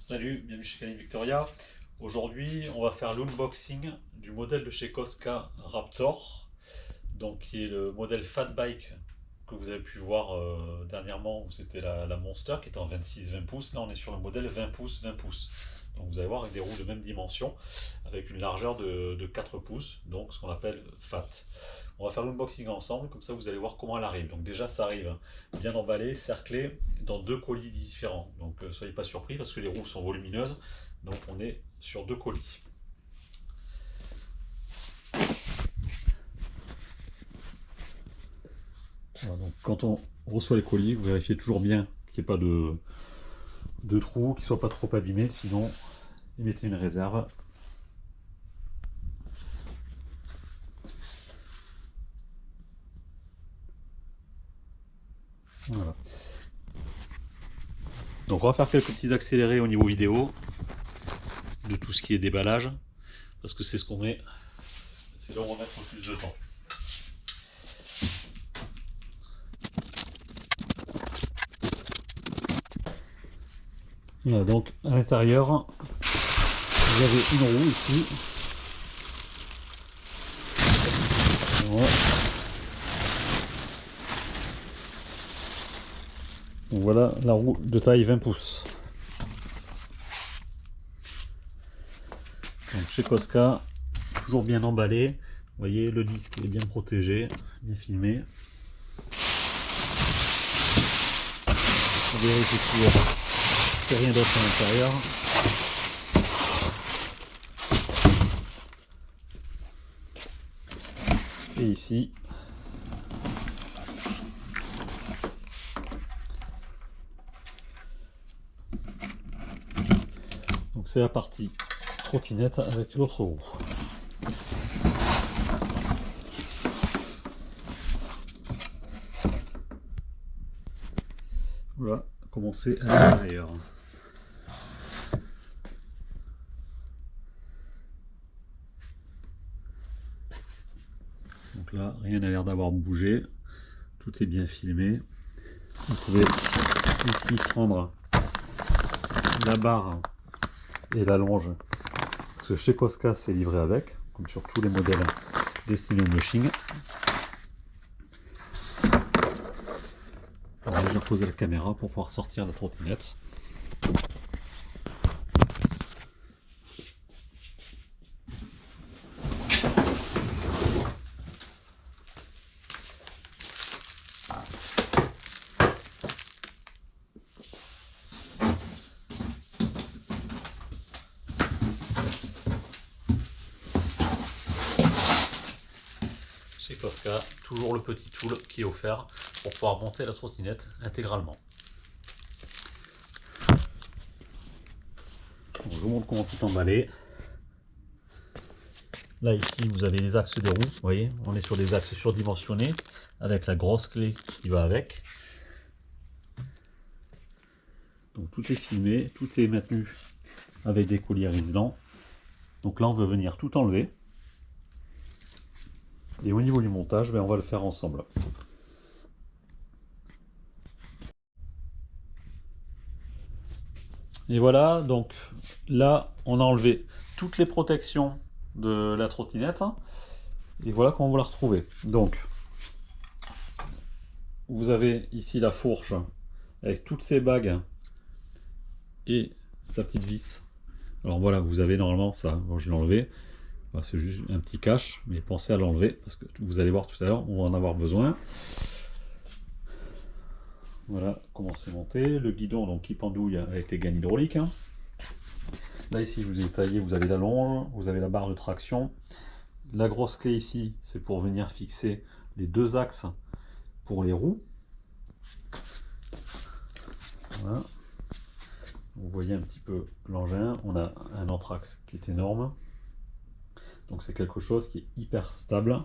Salut, bienvenue chez Canine Victoria. Aujourd'hui, on va faire l'unboxing du modèle de chez Cosca Raptor, donc qui est le modèle Fat Bike que vous avez pu voir dernièrement, où c'était la Monster qui était en 26-20 pouces. Là, on est sur le modèle 20 pouces, 20 pouces. Donc vous allez voir avec des roues de même dimension, avec une largeur de 4 pouces, donc ce qu'on appelle Fat. On va faire l'unboxing ensemble, comme ça vous allez voir comment elle arrive. Donc déjà ça arrive bien emballé, cerclé, dans deux colis différents. Donc soyez pas surpris parce que les roues sont volumineuses. Donc on est sur deux colis. Voilà, donc quand on reçoit les colis, vous vérifiez toujours bien qu'il n'y ait pas de trous, qu'ils ne soient pas trop abîmés, sinon y mettez une réserve. Voilà. Donc on va faire quelques petits accélérés au niveau vidéo de tout ce qui est déballage, parce que c'est ce qu'on met, c'est là où on va mettre le plus de temps. Voilà, donc à l'intérieur, vous avez une roue ici. Voilà. Donc voilà la roue de taille 20 pouces. Donc chez Cosca, toujours bien emballé. Vous voyez, le disque est bien protégé, bien filmé. Vous vérifiez qu'il n'y a rien d'autre à l'intérieur. Et ici, donc c'est la partie trottinette avec l'autre roue. Voilà, commencer à l'intérieur. Donc là, rien n'a l'air d'avoir bougé. Tout est bien filmé. Vous pouvez ici prendre la barre et la longe. Parce que chez Cosca, c'est livré avec, comme sur tous les modèles destinés au mushing. Alors, je vais poser la caméra pour pouvoir sortir la trottinette. Chez Cosca, toujours le petit tool qui est offert pour pouvoir monter la trottinette intégralement. Donc, je vous montre comment c'est emballé. Là ici vous avez les axes des roues, vous voyez, on est sur des axes surdimensionnés avec la grosse clé qui va avec. Donc tout est filmé, tout est maintenu avec des colliers isolants. Donc là on veut venir tout enlever. Et au niveau du montage, on va le faire ensemble. Et voilà, donc là on a enlevé toutes les protections de la trottinette. Et voilà comment vous la retrouvez. Donc vous avez ici la fourche avec toutes ces bagues et sa petite vis. Alors voilà, vous avez normalement ça. Bon, je l'ai enlevé. C'est juste un petit cache, mais pensez à l'enlever parce que vous allez voir tout à l'heure, on va en avoir besoin. Voilà comment c'est monté. Le guidon donc qui pendouille avec les gaines hydrauliques. Là ici je vous ai détaillé, vous avez la longe, vous avez la barre de traction. La grosse clé ici, c'est pour venir fixer les deux axes pour les roues. Voilà. Vous voyez un petit peu l'engin. On a un entraxe qui est énorme. Donc c'est quelque chose qui est hyper stable.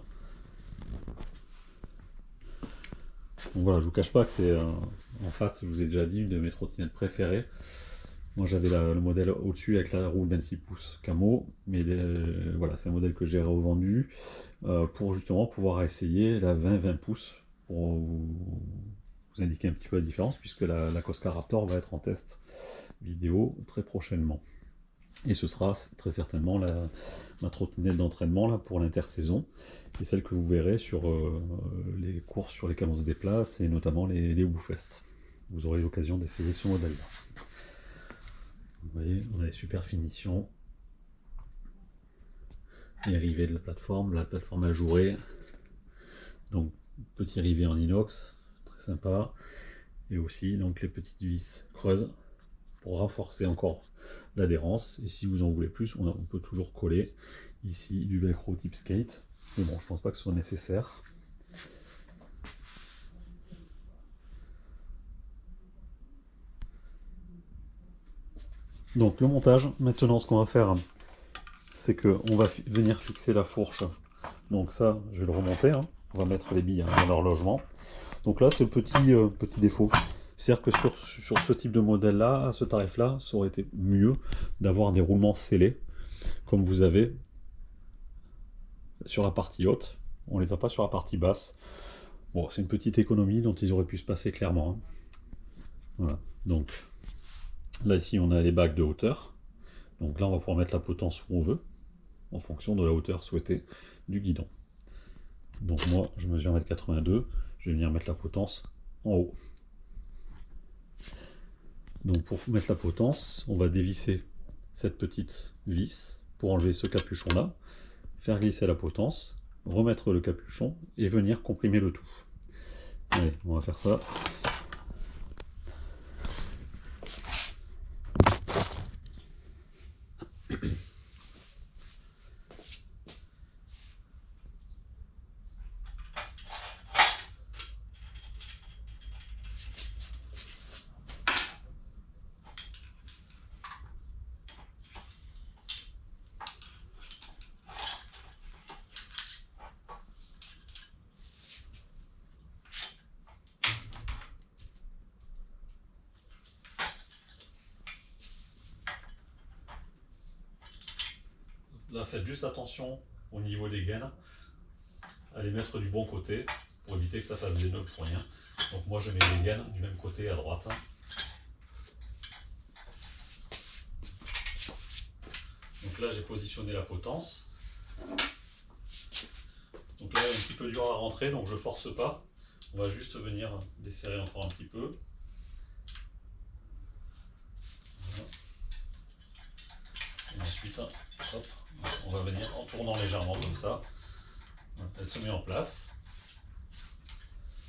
Donc voilà, je vous cache pas que c'est en fait, je vous ai déjà dit, une de mes trottinettes préférées. Moi j'avais le modèle au-dessus avec la roue 26 pouces camo, mais voilà, c'est un modèle que j'ai revendu pour justement pouvoir essayer la 20 pouces pour vous indiquer un petit peu la différence, puisque la Cosca Raptor va être en test vidéo très prochainement. Et ce sera très certainement ma trottinette d'entraînement là pour l'intersaison, et celle que vous verrez sur les courses sur lesquelles on se déplace, et notamment les WooFest. Vous aurez l'occasion d'essayer ce modèle-là. Vous voyez, on a les super finitions. Les rivets de la plateforme ajourée. Donc, petit rivet en inox, très sympa. Et aussi donc les petites vis creuses pour renforcer encore l'adhérence. Et si vous en voulez plus, on peut toujours coller ici du velcro type skate. Mais bon, je pense pas que ce soit nécessaire. Donc le montage, maintenant ce qu'on va faire, c'est qu'on va venir fixer la fourche. Donc ça, je vais le remonter, hein. On va mettre les billes dans leur logement. Donc là, c'est le petit défaut. C'est-à-dire que sur ce type de modèle-là, à ce tarif-là, ça aurait été mieux d'avoir des roulements scellés, comme vous avez sur la partie haute. On les a pas sur la partie basse. Bon, c'est une petite économie dont ils auraient pu se passer clairement, hein. Voilà. Donc là, ici, on a les bagues de hauteur. Donc là, on va pouvoir mettre la potence où on veut, en fonction de la hauteur souhaitée du guidon. Donc moi, je mesure 1,82 m, je vais venir mettre la potence en haut. Donc pour mettre la potence, on va dévisser cette petite vis pour enlever ce capuchon là, faire glisser la potence, remettre le capuchon et venir comprimer le tout. Allez, on va faire ça. Là, faites juste attention au niveau des gaines, à les mettre du bon côté pour éviter que ça fasse des nœuds pour rien. Donc moi, je mets les gaines du même côté à droite. Donc là, j'ai positionné la potence. Donc là, il est un petit peu dur à rentrer, donc je force pas. On va juste venir desserrer encore un petit peu. Voilà. Et ensuite, hop, on va venir en tournant légèrement comme ça. Elle se met en place.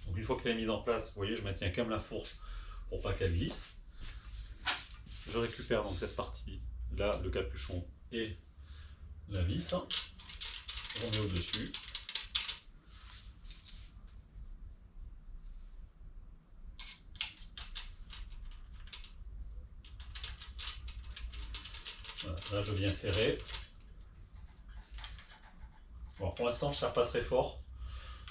Donc une fois qu'elle est mise en place, vous voyez, je maintiens quand même la fourche pour pas qu'elle glisse. Je récupère donc cette partie là, le capuchon et la vis. On met au-dessus. Voilà, là je viens serrer. Bon, pour l'instant je ne serre pas très fort.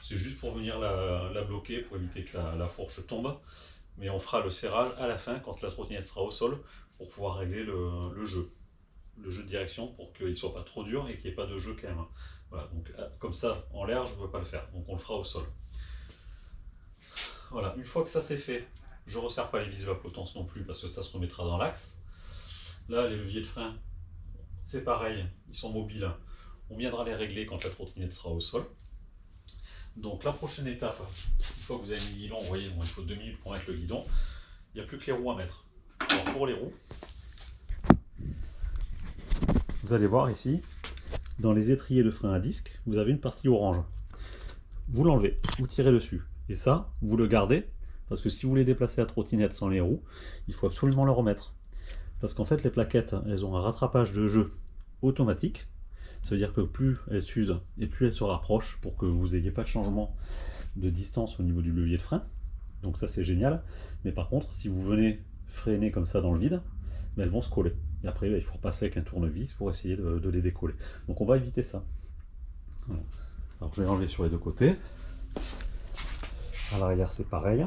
C'est juste pour venir la bloquer, pour éviter que la fourche tombe. Mais on fera le serrage à la fin, quand la trottinette sera au sol, pour pouvoir régler le jeu. Le jeu de direction, pour qu'il ne soit pas trop dur et qu'il n'y ait pas de jeu quand même. Voilà, donc comme ça, en l'air, je ne peux pas le faire. Donc on le fera au sol. Voilà, une fois que ça c'est fait, je ne resserre pas les vis de la potence non plus, parce que ça se remettra dans l'axe. Là, les leviers de frein, c'est pareil, ils sont mobiles. On viendra les régler quand la trottinette sera au sol. Donc la prochaine étape, une fois que vous avez mis le guidon, vous voyez, bon, il faut 2 minutes pour mettre le guidon. Il n'y a plus que les roues à mettre. Alors pour les roues, vous allez voir ici, dans les étriers de frein à disque, vous avez une partie orange. Vous l'enlevez, vous tirez dessus. Et ça, vous le gardez, parce que si vous voulez déplacer la trottinette sans les roues, il faut absolument le remettre. Parce qu'en fait, les plaquettes, elles ont un rattrapage de jeu automatique. Ça veut dire que plus elles s'usent et plus elles se rapprochent pour que vous n'ayez pas de changement de distance au niveau du levier de frein. Donc ça, c'est génial. Mais par contre, si vous venez freiner comme ça dans le vide, ben, elles vont se coller. Et après, il faut repasser avec un tournevis pour essayer de les décoller. Donc on va éviter ça. Voilà. Alors je vais enlever sur les deux côtés. À l'arrière, c'est pareil.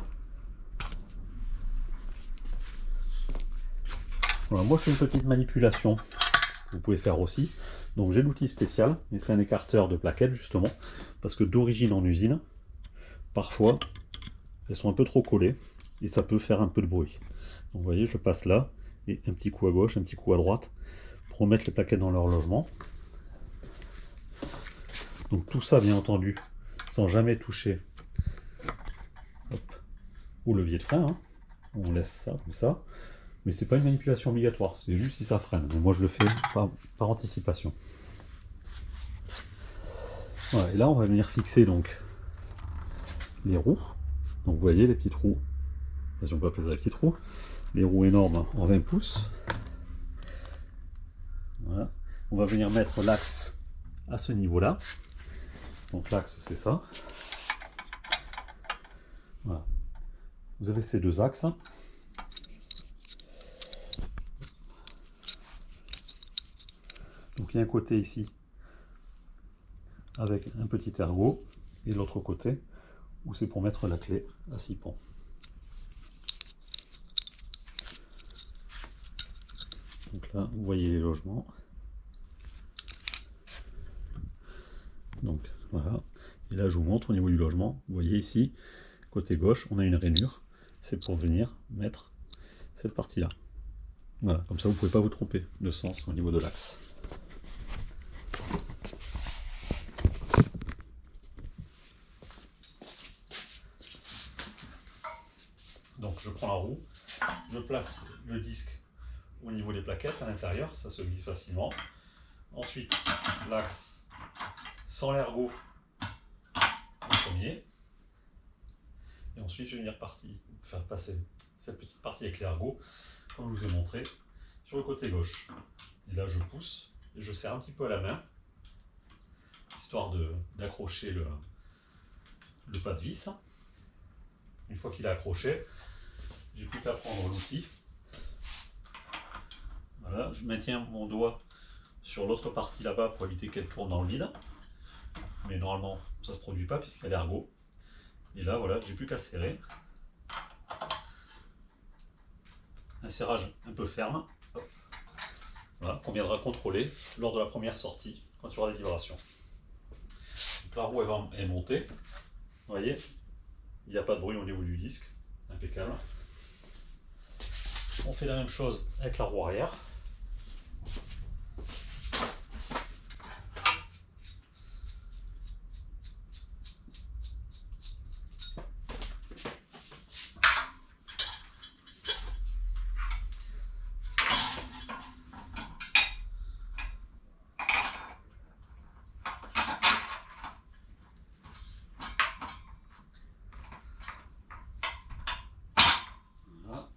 Voilà, moi je fais une petite manipulation, vous pouvez faire aussi. Donc j'ai l'outil spécial, mais c'est un écarteur de plaquettes justement, parce que d'origine en usine, parfois elles sont un peu trop collées et ça peut faire un peu de bruit. Donc vous voyez, je passe là et un petit coup à gauche, un petit coup à droite pour remettre les plaquettes dans leur logement. Donc tout ça, bien entendu, sans jamais toucher au levier de frein. Hein. On laisse ça comme ça. Mais c'est pas une manipulation obligatoire, c'est juste si ça freine. Mais moi je le fais par anticipation. Voilà, et là on va venir fixer donc les roues. Donc vous voyez les petites roues, si on peut appeler ça les petites roues, les roues énormes en 20 pouces. Voilà. On va venir mettre l'axe à ce niveau-là. Donc l'axe c'est ça. Voilà. Vous avez ces deux axes. Donc il y a un côté ici avec un petit ergot et l'autre côté où c'est pour mettre la clé à 6 pans. Donc là vous voyez les logements. Donc voilà. Et là je vous montre au niveau du logement. Vous voyez ici, côté gauche, on a une rainure. C'est pour venir mettre cette partie-là. Voilà, comme ça vous ne pouvez pas vous tromper de sens au niveau de l'axe. Donc je prends la roue, je place le disque au niveau des plaquettes à l'intérieur, ça se glisse facilement. Ensuite, l'axe sans l'ergot en premier. Et ensuite, je vais venir faire passer cette petite partie avec l'ergot, comme je vous ai montré, sur le côté gauche. Et là, je pousse et je serre un petit peu à la main, histoire d'accrocher le pas de vis. Une fois qu'il est accroché, j'ai plus qu'à prendre l'outil. Voilà, je maintiens mon doigt sur l'autre partie là-bas pour éviter qu'elle tourne dans le vide. Mais normalement, ça ne se produit pas puisqu'il y a l'ergot. Et là, voilà, j'ai plus qu'à serrer. Un serrage un peu ferme. Voilà, qu'on viendra contrôler lors de la première sortie, quand il y aura des vibrations. Donc la roue est montée. Vous voyez, il n'y a pas de bruit au niveau du disque. Impeccable. On fait la même chose avec la roue arrière. Voilà.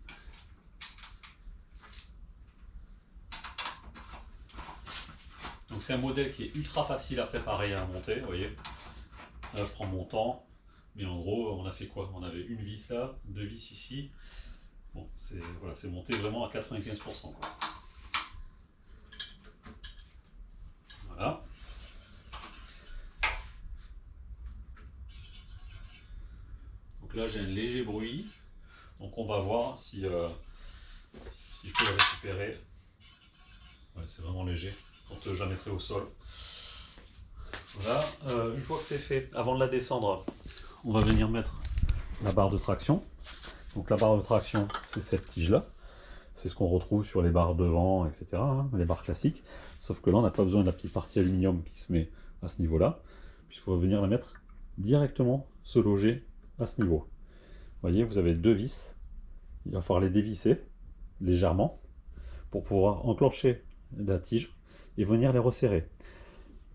Donc c'est un modèle qui est ultra facile à préparer et à monter, vous voyez. Là je prends mon temps, mais en gros on a fait quoi? On avait une vis là, deux vis ici. Bon, c'est voilà, monté vraiment à 95%. Quoi. Voilà. Donc là j'ai un léger bruit. Donc on va voir si je peux le récupérer. Ouais, c'est vraiment léger quand je la mettrai au sol. Voilà, une fois que c'est fait, avant de la descendre, on va venir mettre la barre de traction. Donc la barre de traction, c'est cette tige-là. C'est ce qu'on retrouve sur les barres devant, etc. Hein, les barres classiques. Sauf que là, on n'a pas besoin de la petite partie aluminium qui se met à ce niveau-là, puisqu'on va venir la mettre directement se loger à ce niveau. Vous voyez, vous avez deux vis. Il va falloir les dévisser légèrement pour pouvoir enclencher la tige et venir les resserrer.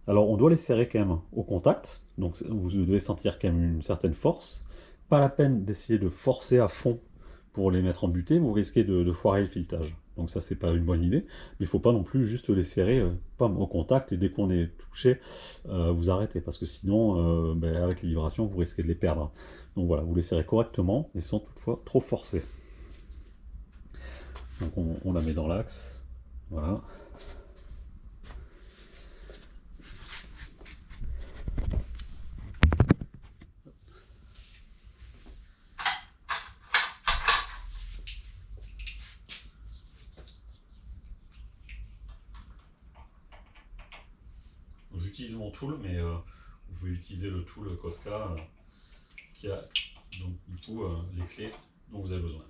Alors on doit les serrer quand même au contact, donc vous devez sentir quand même une certaine force. Pas la peine d'essayer de forcer à fond pour les mettre en butée, vous risquez de foirer le filetage. Donc ça c'est pas une bonne idée, mais il faut pas non plus juste les serrer au contact et dès qu'on est touché, vous arrêtez, parce que sinon avec les vibrations vous risquez de les perdre. Donc voilà, vous les serrez correctement mais sans toutefois trop forcer. Donc on la met dans l'axe, voilà. J'utilise mon tool, mais vous pouvez utiliser le tool Cosca qui a donc du coup les clés dont vous avez besoin.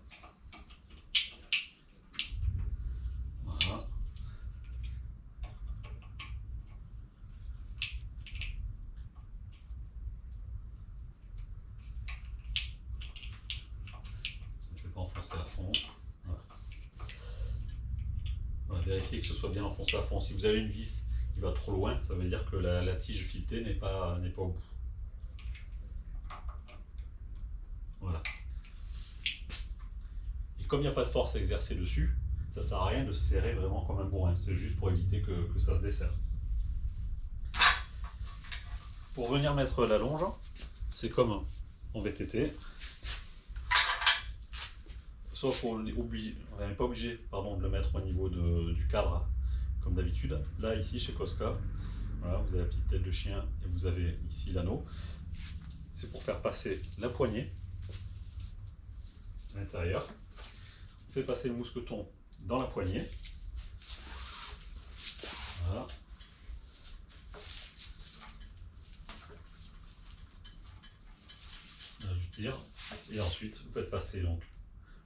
vérifiez que ce soit bien enfoncé à fond. Si vous avez une vis qui va trop loin, ça veut dire que la tige filetée n'est pas au bout. Voilà. Et comme il n'y a pas de force à exercer dessus, ça ne sert à rien de se serrer vraiment comme un bourrin. C'est juste pour éviter que ça se desserre. Pour venir mettre la longe, c'est comme en VTT. Sauf on n'est pas obligé de le mettre au niveau du cadre, comme d'habitude. Là, ici, chez Cosca, voilà, vous avez la petite tête de chien et vous avez ici l'anneau. C'est pour faire passer la poignée à l'intérieur. On fait passer le mousqueton dans la poignée. Voilà. Là, je tire. Et ensuite, vous faites passer donc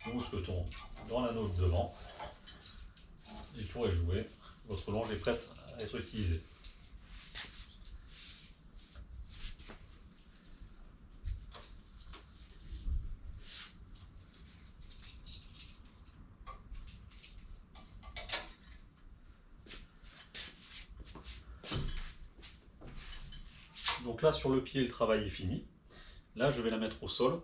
le mousqueton dans l'anneau de devant. Et le tour est joué. Votre longe est prête à être utilisée. Donc là, sur le pied, le travail est fini. Là, je vais la mettre au sol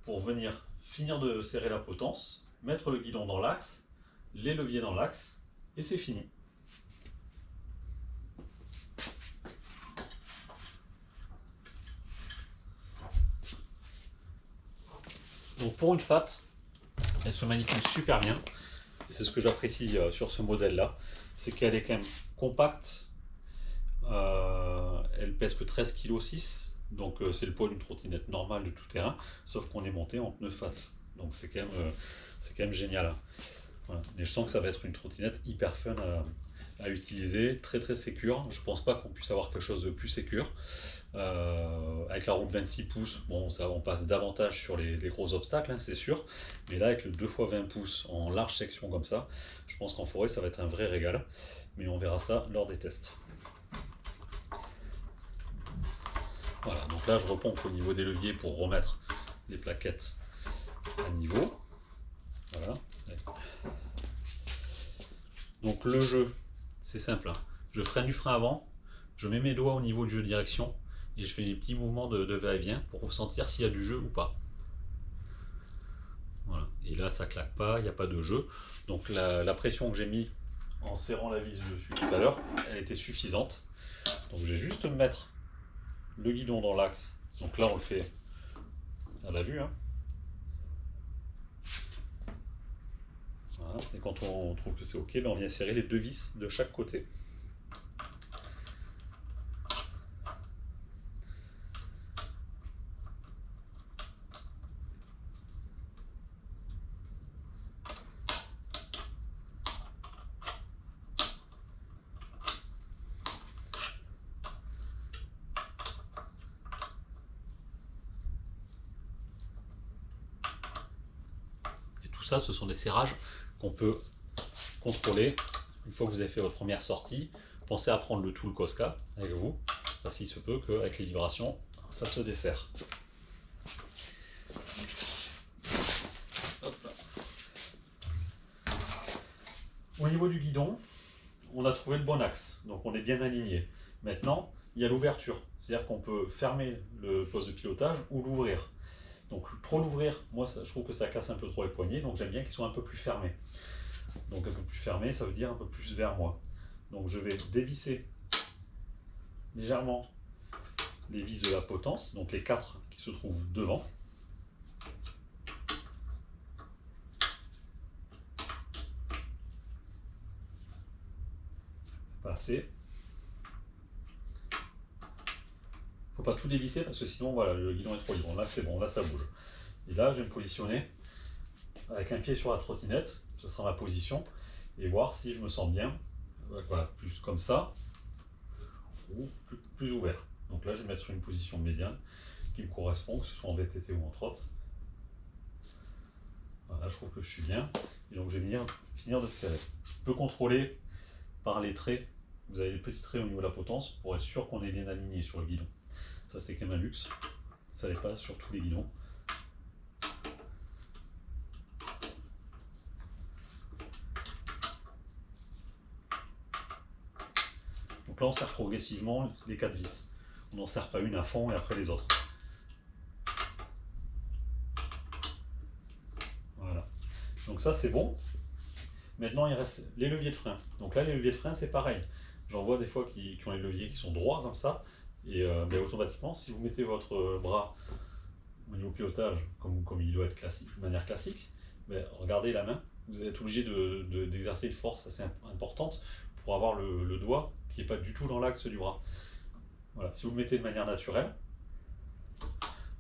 pour venir finir de serrer la potence, mettre le guidon dans l'axe, les leviers dans l'axe, et c'est fini. Donc pour une fat, elle se manipule super bien. Et c'est ce que j'apprécie sur ce modèle-là, c'est qu'elle est quand même compacte. Elle pèse que 13,6 kg, donc c'est le poids d'une trottinette normale de tout terrain, sauf qu'on est monté en pneu fat. Donc c'est quand même génial. Hein. Voilà. Et je sens que ça va être une trottinette hyper fun à utiliser, très très sécure. Je pense pas qu'on puisse avoir quelque chose de plus sécure. Avec la roue de 26 pouces, bon, ça, on passe davantage sur les gros obstacles, hein, c'est sûr. Mais là, avec le 2x20 pouces en large section comme ça, je pense qu'en forêt, ça va être un vrai régal. Mais on verra ça lors des tests. Voilà, donc là, je repompe au niveau des leviers pour remettre les plaquettes à niveau. Voilà. Donc le jeu, c'est simple. Hein. Je freine du frein avant, je mets mes doigts au niveau du jeu de direction et je fais des petits mouvements de va-et-vient pour sentir s'il y a du jeu ou pas. Voilà. Et là, ça claque pas, il n'y a pas de jeu. Donc la pression que j'ai mis en serrant la vis dessus tout à l'heure, elle était suffisante. Donc je vais juste mettre le guidon dans l'axe. Donc là, on le fait à la vue. Hein. Voilà. Et quand on trouve que c'est OK, ben on vient serrer les deux vis de chaque côté. Ça, ce sont des serrages qu'on peut contrôler une fois que vous avez fait votre première sortie. Pensez à prendre le tool Cosca avec vous, parce qu'il se peut qu'avec les vibrations, ça se desserre. Hop. Au niveau du guidon, on a trouvé le bon axe, donc on est bien aligné. Maintenant, il y a l'ouverture, c'est-à-dire qu'on peut fermer le poste de pilotage ou l'ouvrir. Donc trop l'ouvrir, moi je trouve que ça casse un peu trop les poignets, donc j'aime bien qu'ils soient un peu plus fermés. Donc un peu plus fermé, ça veut dire un peu plus vers moi. Donc je vais dévisser légèrement les vis de la potence, donc les 4 qui se trouvent devant. C'est pas assez. Faut pas tout dévisser parce que sinon voilà, le guidon est trop libre. Là c'est bon, là ça bouge. Et là je vais me positionner avec un pied sur la trottinette, ce sera ma position, et voir si je me sens bien. Voilà, plus comme ça, ou plus ouvert. Donc là je vais me mettre sur une position médiane qui me correspond, que ce soit en VTT ou en trotte. Voilà, je trouve que je suis bien. Et donc je vais finir de serrer. Je peux contrôler par les traits. Vous avez des petits traits au niveau de la potence pour être sûr qu'on est bien aligné sur le guidon. Ça c'est quand même un luxe. Ça n'est pas sur tous les guidons. Donc là, on serre progressivement les 4 vis. On n'en serre pas une à fond et après les autres. Voilà. Donc ça, c'est bon. Maintenant, il reste les leviers de frein. Donc là, les leviers de frein, c'est pareil. J'en vois des fois qui ont les leviers qui sont droits comme ça. Et ben, automatiquement, si vous mettez votre bras au niveau pilotage, comme il doit être classique, de manière classique, ben, regardez la main. Vous êtes obligé d'exercer une force assez importante pour avoir le doigt qui n'est pas du tout dans l'axe du bras. Voilà. Si vous le mettez de manière naturelle,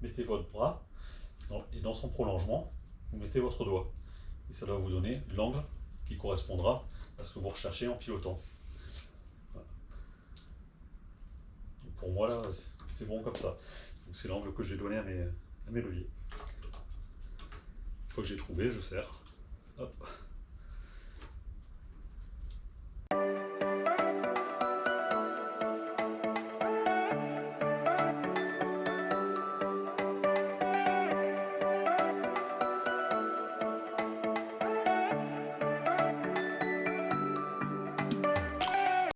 mettez votre bras et dans son prolongement, vous mettez votre doigt. Et ça doit vous donner l'angle qui correspondra à ce que vous recherchez en pilotant. Voilà. Pour moi, là, c'est bon comme ça. C'est l'angle que je vais donner à mes leviers. Une fois que j'ai trouvé, je serre. Hop.